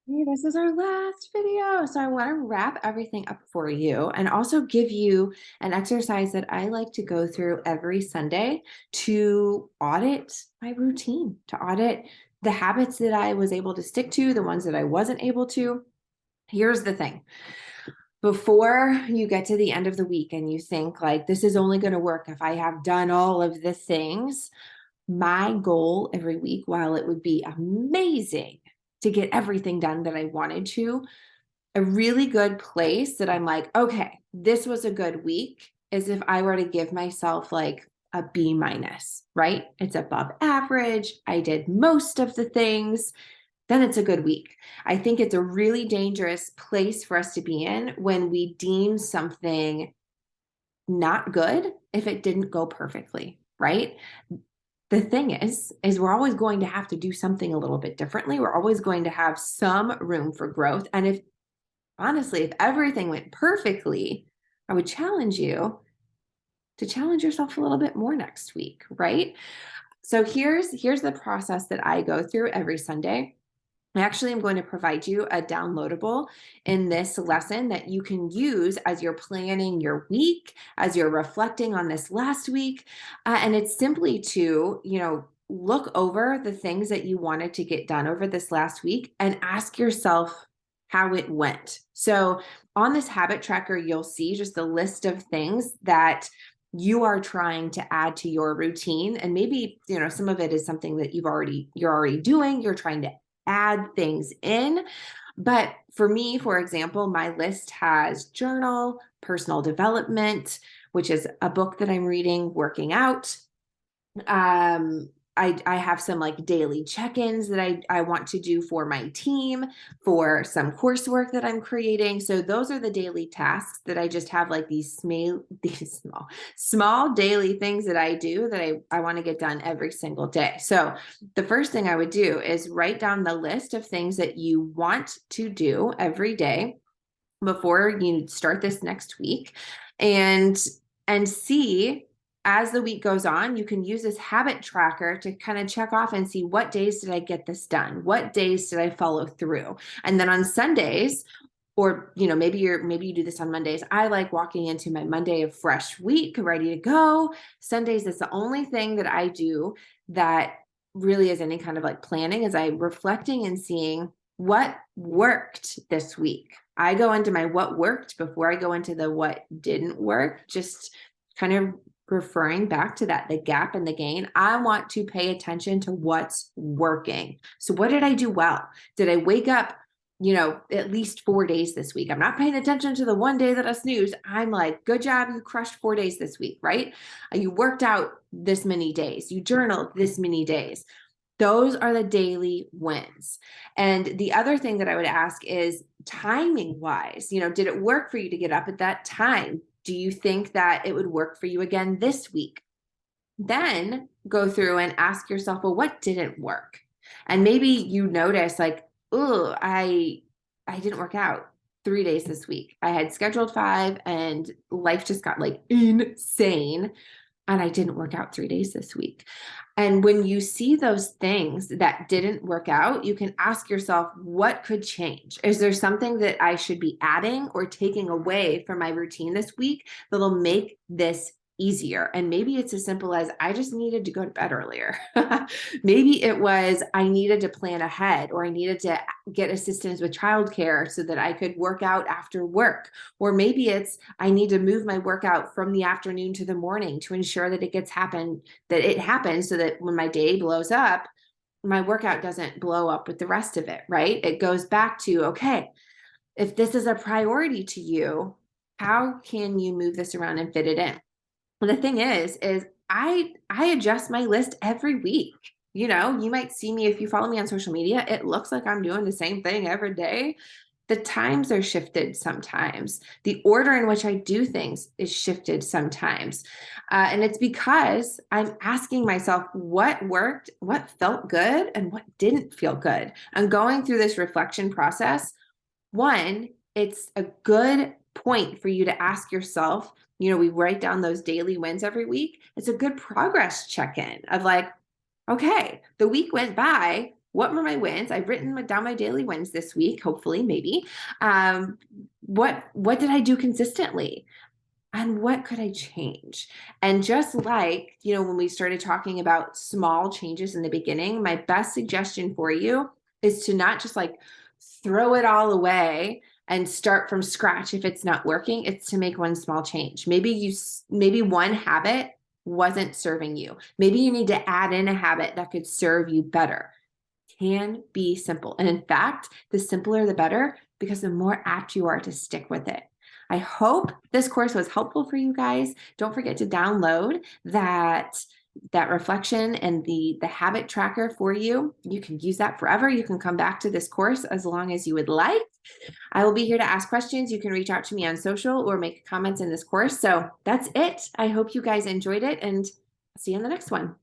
Hey, this is our last video. So I want to wrap everything up for you and also give you an exercise that I like to go through every Sunday to audit my routine, to audit the habits that I was able to stick to, the ones that I wasn't able to. Here's the thing. Before you get to the end of the week and you think like this is only going to work if I have done all of the things, my goal every week, while it would be amazing to get everything done that I wanted to, a really good place that I'm like, okay, this was a good week is if I were to give myself like a B minus, right? It's above average. I did most of the things. Then it's a good week. I think it's a really dangerous place for us to be in when we deem something not good if it didn't go perfectly, right? The thing is we're always going to have to do something a little bit differently. We're always going to have some room for growth. And if honestly, if everything went perfectly, I would challenge you to challenge yourself a little bit more next week, right? So here's the process that I go through every Sunday. I actually am going to provide you a downloadable in this lesson that you can use as you're planning your week, as you're reflecting on this last week. And it's simply to, look over the things that you wanted to get done over this last week and ask yourself how it went. So on this habit tracker, you'll see just a list of things that you are trying to add to your routine. And maybe, some of it is something that you're already doing. You're trying to add things in. But for me, for example, my list has journal, personal development, which is a book that I'm reading, working out. I have some like daily check-ins that I want to do for my team, for some coursework that I'm creating. So those are the daily tasks that I just have like these small daily things that I do that I want to get done every single day. So the first thing I would do is write down the list of things that you want to do every day before you start this next week, and see, as the week goes on, you can use this habit tracker to kind of check off and see what days did I get this done? What days did I follow through? And then on Sundays, or maybe you do this on Mondays. I like walking into my Monday of fresh week, ready to go. Sundays is the only thing that I do that really is any kind of like planning, is I reflecting and seeing what worked this week. I go into my what worked before I go into the what didn't work, just kind of referring back to that, the gap and the gain. I want to pay attention to what's working. So what did I do well? Did I wake up, at least 4 days this week? I'm not paying attention to the one day that I snooze. I'm like, good job. You crushed 4 days this week, right? You worked out this many days. You journaled this many days. Those are the daily wins. And the other thing that I would ask is timing wise, did it work for you to get up at that time? Do you think that it would work for you again this week? Then go through and ask yourself, well, what didn't work? And maybe you notice like, oh, I didn't work out 3 days this week. I had scheduled 5 and life just got like insane. And I didn't work out 3 days this week. And when you see those things that didn't work out, you can ask yourself, what could change? Is there something that I should be adding or taking away from my routine this week that'll make this easier? And maybe it's as simple as I just needed to go to bed earlier. Maybe it was I needed to plan ahead, or I needed to get assistance with childcare so that I could work out after work. Or maybe it's I need to move my workout from the afternoon to the morning to ensure that it happens so that when my day blows up, my workout doesn't blow up with the rest of it, right? It goes back to, okay, if this is a priority to you, how can you move this around and fit it in? The thing is I adjust my list every week. You might see me, if you follow me on social media, it looks like I'm doing the same thing every day. The times are shifted sometimes. The order in which I do things is shifted sometimes. And it's because I'm asking myself what worked, what felt good, and what didn't feel good. And going through this reflection process, one, it's a good point for you to ask yourself, we write down those daily wins every week. It's a good progress check-in of like, okay, the week went by. what were my wins? I've written down my daily wins this week, hopefully, maybe. What did I do consistently? And what could I change? And just like, when we started talking about small changes in the beginning, my best suggestion for you is to not just like throw it all away and start from scratch if it's not working. It's to make one small change. Maybe one habit wasn't serving you. Maybe you need to add in a habit that could serve you better. Can be simple. And in fact, the simpler the better, because the more apt you are to stick with it. I hope this course was helpful for you guys. Don't forget to download that reflection and the habit tracker for you. You can use that forever. You can come back to this course as long as you would like. I will be here to ask questions. You can reach out to me on social or make comments in this course. So that's it. I hope you guys enjoyed it, and see you in the next one.